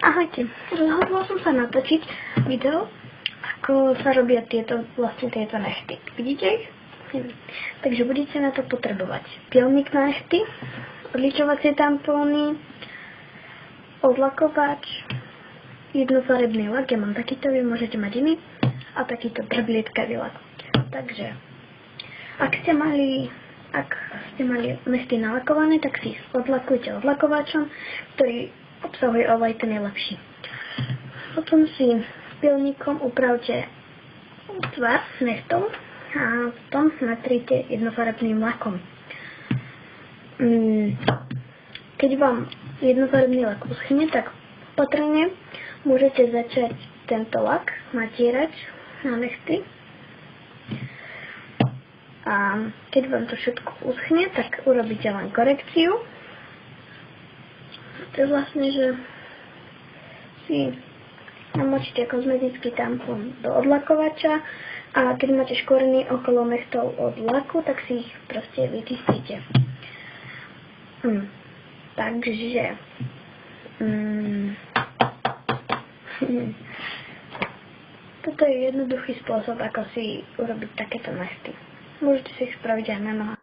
Ahojte, rozhodla som sa natočiť video, ako sa robia tieto nechty. Vidíte ich? Takže budete na to potrebovať pilník na nechty, odličovacie tampóny, odlakovač, jednofarebný lak, ja mám takýto, vy môžete mať iný, a takýto trblieskavý lak. Takže, ak ste mali nechty nalakované, tak si ich odlakujte odlakovačom, ktorý obsahuje olej, ten je lepší. Potom si pilníkom upravte tvar nechtov a potom natrite jednofarebným lakom. Keď vám jednofarebný lak uschne, tak opatrne môžete začať tento lak natierať na nechty. A keď vám to všetko uschne, tak urobíte len korekciu. To je vlastne, že si namočíte kozmetický tampón do odlakovača a keď máte škvrny okolo nechtov od laku, tak si ich proste vyčistíte. Takže toto je jednoduchý spôsob, ako si urobiť takéto nechty. Môžete si ich spraviť aj na nohách.